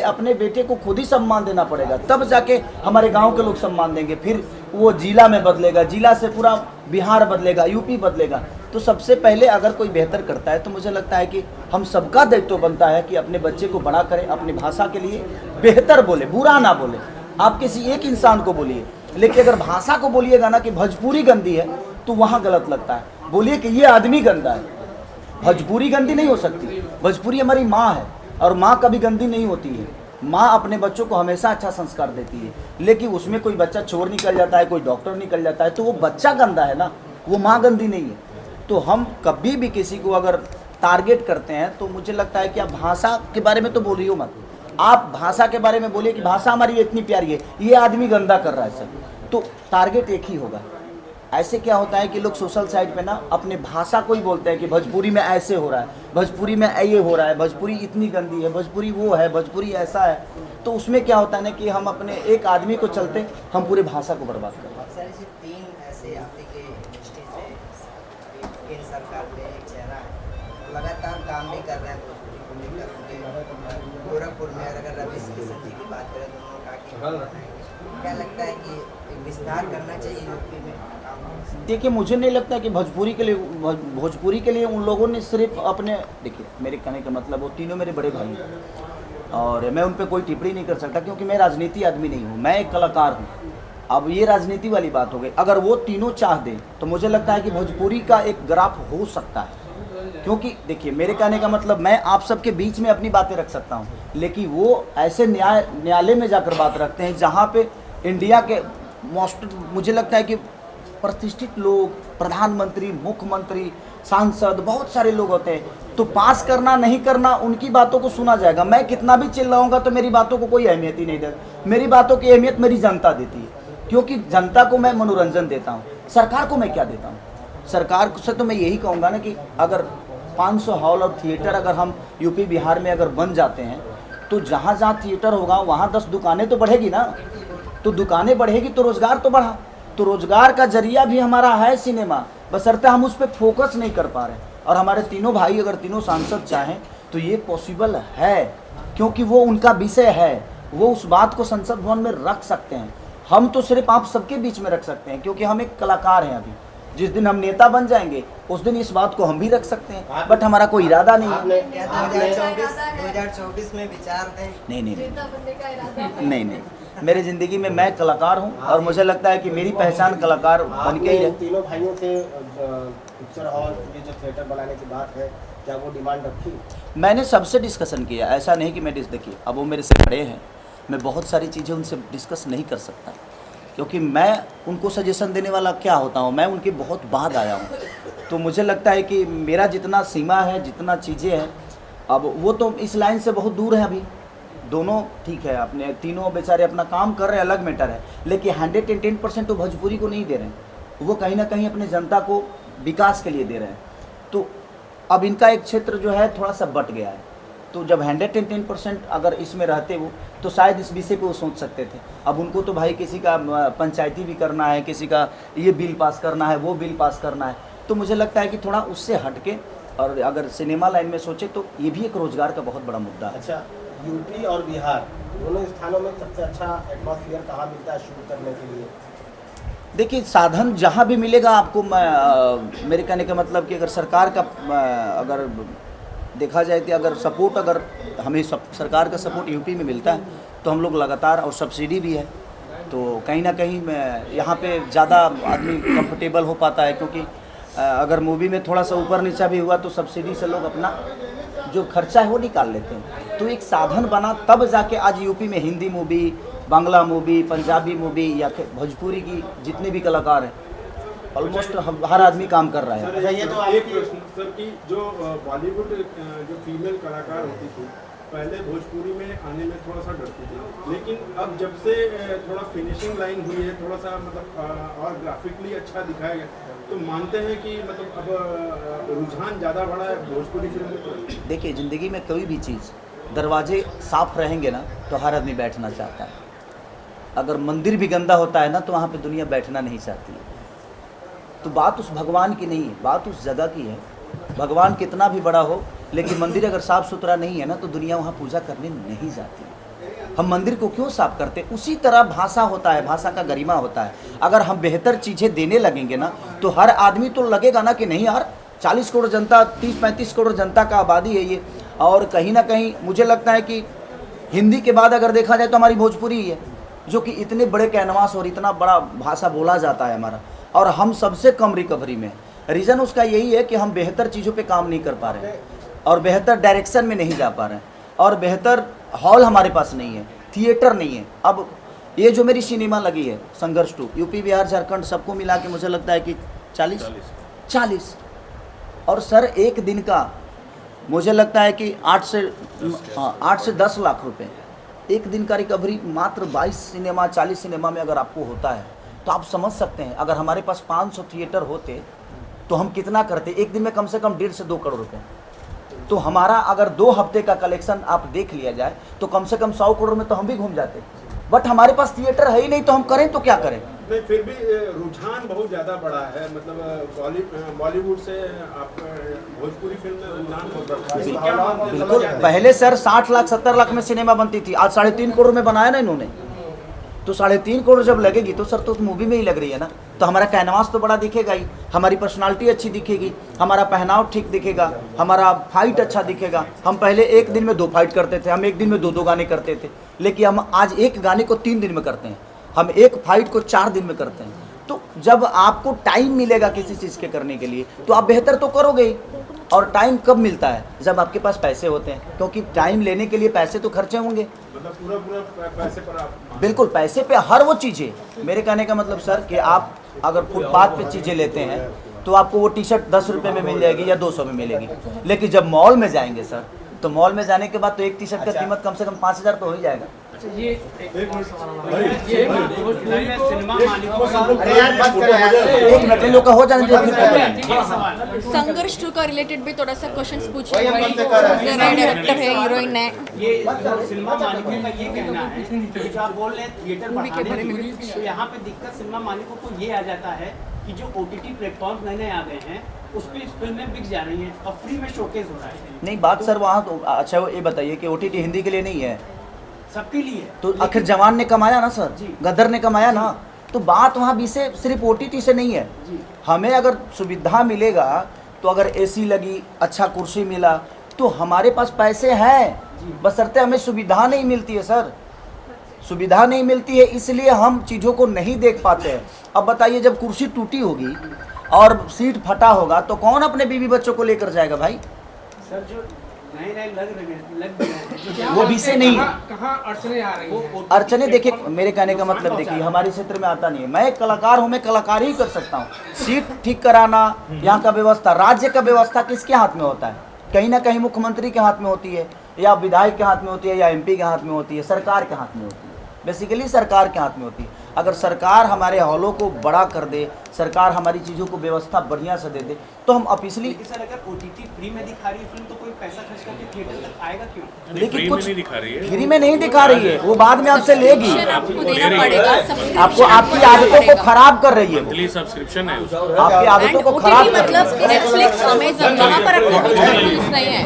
पहले अपने बेटे को खुद ही सम्मान देना पड़ेगा, तब जाके हमारे गांव के लोग सम्मान देंगे। फिर वो जिला में बदलेगा, जिला से पूरा बिहार बदलेगा, यूपी बदलेगा। तो सबसे पहले अगर कोई बेहतर करता है तो मुझे लगता है कि हम सबका दायित्व बनता है कि अपने बच्चे को बड़ा करें, अपनी भाषा के लिए बेहतर बोले, बुरा ना बोले। आप किसी एक इंसान को बोलिए, लेकिन अगर भाषा को बोलिएगा ना कि भोजपुरी गंदी है, तो वहाँ गलत लगता है। बोलिए कि ये आदमी गंदा है। भोजपुरी गंदी नहीं हो सकती। भोजपुरी हमारी माँ है और माँ कभी गंदी नहीं होती है। माँ अपने बच्चों को हमेशा अच्छा संस्कार देती है। लेकिन उसमें कोई बच्चा चोर निकल जाता है, कोई डॉक्टर निकल जाता है, तो वो बच्चा गंदा है ना, वो माँ गंदी नहीं है। तो हम कभी भी किसी को अगर टारगेट करते हैं तो मुझे लगता है कि आप भाषा के बारे में तो बोलिए मत। आप भाषा के बारे में बोलिए कि भाषा हमारी इतनी प्यारी है, ये आदमी गंदा कर रहा है सर, तो टारगेट एक ही होगा। ऐसे क्या होता है कि लोग सोशल साइट पे ना अपने भाषा को ही बोलते हैं कि भोजपुरी में ऐसे हो रहा है, भोजपुरी में ये हो रहा है, भोजपुरी इतनी गंदी है, भोजपुरी वो है, भोजपुरी ऐसा है। तो उसमें क्या होता है ना कि हम अपने एक आदमी को चलते हम पूरी भाषा को बर्बाद कर रहे हैं। सर जी, 3 ऐसे आपके इंडस्ट्री से केंद्र सरकार पे एक चेहरा है, लगातार काम भी कर रहे हैं भोजपुरी को लेकर। उनके गोरखपुर में अगर रमेश किशन जी की बात करें तो उन्होंने कहा कि क्या लगता है कि एक विस्तार करना चाहिए यूपी में काम? देखिए, मुझे नहीं लगता कि भोजपुरी के लिए उन लोगों ने सिर्फ अपने, देखिए मेरे कहने का मतलब वो तीनों मेरे बड़े भाई हैं और मैं उन पर कोई टिप्पणी नहीं कर सकता क्योंकि मैं राजनीति आदमी नहीं हूँ, मैं एक कलाकार हूँ। अब ये राजनीति वाली बात हो गई। अगर वो तीनों चाह दें तो मुझे लगता है कि भोजपुरी का एक ग्राफ हो सकता है। क्योंकि देखिए, मेरे कहने का मतलब मैं आप सबके बीच में अपनी बातें रख सकता हूँ, लेकिन वो ऐसे न्यायालय में जाकर बात रखते हैं जहाँ पे इंडिया के मोस्ट, मुझे लगता है कि प्रतिष्ठित लोग, प्रधानमंत्री, मुख्यमंत्री, सांसद, बहुत सारे लोग होते हैं। तो पास करना नहीं करना उनकी बातों को सुना जाएगा। मैं कितना भी चिल्लाऊंगा तो मेरी बातों को कोई अहमियत ही नहीं देगा। मेरी बातों की अहमियत मेरी जनता देती है, क्योंकि जनता को मैं मनोरंजन देता हूँ। सरकार को मैं क्या देता हूँ? सरकार से तो मैं यही कहूँगा ना कि अगर 500 हॉल और थिएटर अगर हम यूपी बिहार में अगर बन जाते हैं तो जहाँ जहाँ थिएटर होगा वहाँ 10 दुकानें तो बढ़ेगी ना। तो दुकानें बढ़ेगी तो रोज़गार तो बढ़ा। तो रोज़गार का जरिया भी हमारा है सिनेमा, बशर्ते हम उस पर फोकस नहीं कर पा रहे। और हमारे तीनों भाई अगर तीनों सांसद चाहें तो ये पॉसिबल है, क्योंकि वो उनका विषय है, वो उस बात को संसद भवन में रख सकते हैं। हम तो सिर्फ आप सबके बीच में रख सकते हैं, क्योंकि हम एक कलाकार हैं। अभी जिस दिन हम नेता बन जाएंगे उस दिन इस बात को हम भी रख सकते हैं, बट हमारा कोई इरादा नहीं है। क्या 2024 में विचार है? नहीं, मेरी ज़िंदगी में मैं कलाकार हूँ और मुझे लगता है कि मेरी पहचान कलाकार बन के ही है। तीनों भाइयों से पिक्चर हॉल, ये जो थिएटर बनाने की बात है, क्या वो डिमांड रखी? मैंने सबसे डिस्कशन किया, ऐसा नहीं कि मैं देखिए अब वो मेरे से बड़े हैं, मैं बहुत सारी चीज़ें उनसे डिस्कस नहीं कर सकता, क्योंकि मैं उनको सजेशन देने वाला क्या होता हूँ, मैं उनके बहुत बाद आया हूँ। तो मुझे लगता है कि मेरा जितना सीमा है, जितना चीज़ें हैं, अब वो तो इस लाइन से बहुत दूर है। अभी दोनों ठीक है, अपने तीनों बेचारे अपना काम कर रहे हैं, अलग मैटर है, लेकिन 110% तो भोजपुरी को नहीं दे रहे हैं। वो कहीं ना कहीं अपने जनता को विकास के लिए दे रहे हैं। तो अब इनका एक क्षेत्र जो है थोड़ा सा बट गया है। तो जब 110% अगर इसमें रहते वो, तो शायद इस विषय पे वो सोच सकते थे। अब उनको तो भाई किसी का पंचायती भी करना है, किसी का ये बिल पास करना है, वो बिल पास करना है। तो मुझे लगता है कि थोड़ा उससे हटके और अगर सिनेमा लाइन में सोचे तो ये भी एक रोज़गार का बहुत बड़ा मुद्दा है। अच्छा, यूपी और बिहार दोनों स्थानों में सबसे अच्छा एटमॉस्फेयर कहाँ मिलता है शूट करने के लिए? देखिए, साधन जहाँ भी मिलेगा आपको, मेरे कहने का मतलब कि अगर सरकार का अगर देखा जाए कि अगर सपोर्ट, अगर हमें सरकार का सपोर्ट यूपी में मिलता है तो हम लोग लगातार, और सब्सिडी भी है, तो कहीं ना कहीं यहाँ पे ज़्यादा आदमी कंफर्टेबल हो पाता है। क्योंकि अगर मूवी में थोड़ा सा ऊपर नीचा भी हुआ तो सब्सिडी से लोग अपना जो खर्चा है वो निकाल लेते हैं। तो एक साधन बना, तब जाके आज यूपी में Hindi movie, Bangla movie, Punjabi movie या फिर भोजपुरी की जितने भी कलाकार हैं, ऑलमोस्ट हर आदमी काम कर रहा है। अच्छा, ये तो एक प्रश्न सर की, जो बॉलीवुड जो फीमेल कलाकार होती थी पहले भोजपुरी में आने में थोड़ा सा डरती थी, लेकिन अब जब से थोड़ा फिनिशिंग लाइन हुई है, थोड़ा सा मतलब और ग्राफिकली अच्छा दिखाया गया, तो मानते हैं कि मतलब अब रुझान ज़्यादा बढ़ा है भोजपुरी फिल्म में। देखिए, ज़िंदगी में कोई भी चीज़, दरवाजे साफ रहेंगे ना तो हर आदमी बैठना चाहता है। अगर मंदिर भी गंदा होता है ना तो वहाँ पे दुनिया बैठना नहीं चाहती है। तो बात उस भगवान की नहीं है, बात उस जगह की है। भगवान कितना भी बड़ा हो, लेकिन मंदिर अगर साफ़ सुथरा नहीं है ना तो दुनिया वहाँ पूजा करने नहीं जाती है। हम मंदिर को क्यों साफ करते? उसी तरह भाषा होता है, भाषा का गरिमा होता है। अगर हम बेहतर चीज़ें देने लगेंगे ना तो हर आदमी तो लगेगा ना कि नहीं यार 40 करोड़ जनता, 30-35 करोड़ जनता का आबादी है ये, और कहीं ना कहीं मुझे लगता है कि हिंदी के बाद अगर देखा जाए तो हमारी भोजपुरी ही है, जो कि इतने बड़े कैनवास और इतना बड़ा भाषा बोला जाता है हमारा, और हम सबसे कम रिकवरी में। रीज़न उसका यही है कि हम बेहतर चीज़ों पे काम नहीं कर पा रहे हैं और बेहतर डायरेक्शन में नहीं जा पा रहे हैं, और बेहतर हॉल हमारे पास नहीं है, थिएटर नहीं है। अब ये जो मेरी सिनेमा लगी है संघर्ष 2, यूपी बिहार झारखंड सबको मिला के मुझे लगता है कि 40, और सर एक दिन का मुझे लगता है कि 8 से 10 लाख रुपए एक दिन का रिकवरी मात्र 22 सिनेमा 40 सिनेमा में अगर आपको होता है तो आप समझ सकते हैं अगर हमारे पास 500 थिएटर होते तो हम कितना करते, एक दिन में कम से कम 1.5 से 2 करोड़ रुपए। तो हमारा अगर 2 हफ्ते का कलेक्शन आप देख लिया जाए तो कम से कम 100 करोड़ में तो हम भी घूम जाते, बट हमारे पास थिएटर है ही नहीं, तो हम करें तो क्या करें? नहीं, फिर भी रुझान बहुत ज़्यादा बड़ा है, मतलब बॉलीवुड से आप भोजपुरी फिल्म में रुझान बहुत बड़ा है। क्या मानते हैं? बिल्कुल, पहले सर 60 लाख 70 लाख में सिनेमा बनती थी, आज 3.5 करोड़ में बनाया ना इन्होंने, तो 3.5 करोड़ जब लगेगी तो सर तो उस मूवी में ही लग रही है ना, तो हमारा कैनवास तो बड़ा दिखेगा ही, हमारी पर्सनालिटी अच्छी दिखेगी, हमारा पहनाव ठीक दिखेगा, हमारा फाइट अच्छा दिखेगा। हम पहले एक दिन में 2 फाइट करते थे, हम एक दिन में 2 गाने करते थे, लेकिन हम आज एक गाने को 3 दिन में करते हैं, हम एक फाइट को 4 दिन में करते हैं। तो जब आपको टाइम मिलेगा किसी चीज़ के करने के लिए तो आप बेहतर तो करोगे ही। और टाइम कब मिलता है? जब आपके पास पैसे होते हैं, क्योंकि टाइम लेने के लिए पैसे तो खर्चे होंगे। मतलब पूरा पैसे पर आप बिल्कुल, पैसे पे हर वो चीज़ें। मेरे कहने का मतलब सर कि आप अगर फुटपाथ पे चीज़ें लेते हैं तो आपको वो टी शर्ट 10 रुपये में मिल जाएगी या 200 में मिलेगी, लेकिन जब मॉल में जाएंगे सर तो मॉल में जाने के बाद तो एक टी शर्ट का कीमत कम से कम 5,000 तो हो ही जाएगा। एक मिनट लोग का हो जाने दीजिए। संघर्ष 2 का रिलेटेड भी थोड़ा सा क्वेश्चंस पूछिए। डायरेक्टर है, हीरोइन है। ये सिनेमा मालिकों का ये कहना है कि जो आप बोल रहे हैं थिएटर बढ़ाने की, तो यहाँ पे दिक्कत सिनेमा मालिकों को ये आ जाता है कि जो OTT प्लेटफॉर्म नए आ गए हैं उस पर फिल्में बिक जा रही हैं और फ्री में शोकेस हो रहा है। नहीं बात सर वहाँ तो अच्छा, वो ये बताइए कि OTT हिंदी के लिए नहीं है, सबके लिए, तो आखिर जवान ने कमाया ना सर, जी। गदर ने कमाया ना, तो बात वहाँ भी से सिर्फ OTT से नहीं है। हमें अगर सुविधा मिलेगा तो अगर AC लगी, अच्छा कुर्सी मिला तो हमारे पास पैसे हैं, बशर्ते हमें सुविधा नहीं मिलती है सर, सुविधा नहीं मिलती है इसलिए हम चीज़ों को नहीं देख पाते हैं। अब बताइए जब कुर्सी टूटी होगी और सीट फटा होगा तो कौन अपने बीवी बच्चों को लेकर जाएगा भाई? सर जो नए लग गए हैं वो विषय नहीं है। कहाँ अड़चने आ रही हैं? अड़चने देखिए, मेरे कहने का मतलब देखिए हमारे क्षेत्र में आता नहीं है, मैं एक कलाकार हूँ, मैं कलाकारी ही कर सकता हूँ। सीट ठीक कराना, यहाँ का व्यवस्था, राज्य का व्यवस्था किसके हाथ में होता है? कहीं ना कहीं मुख्यमंत्री के हाथ में होती है, या विधायक के हाथ में होती है, या MP के हाथ में होती है, सरकार के हाथ में होती है, बेसिकली सरकार के हाथ में होती है। अगर सरकार हमारे हॉलों को बड़ा कर दे, सरकार हमारी चीज़ों को व्यवस्था बढ़िया से दे दे तो हम ऑफिशियली। लेकिन सर अगर OTT फ्री में दिखा रही है फिल्म तो कोई पैसा खर्च करके थिएटर तक आएगा क्यों? लेकिन कुछ फ्री में नहीं दिखा रही है, वो बाद में आपसे लेगी, आपको देना पड़ेगा। आपको आपकी आदतों को खराब कर रही है, मंथली सब्सक्रिप्शन है उसका। आपकी आदतों को खराब कर रही है। मतलब नेटफ्लिक्स, अमेजन, वहाँ पर आपको कुछ नहीं है।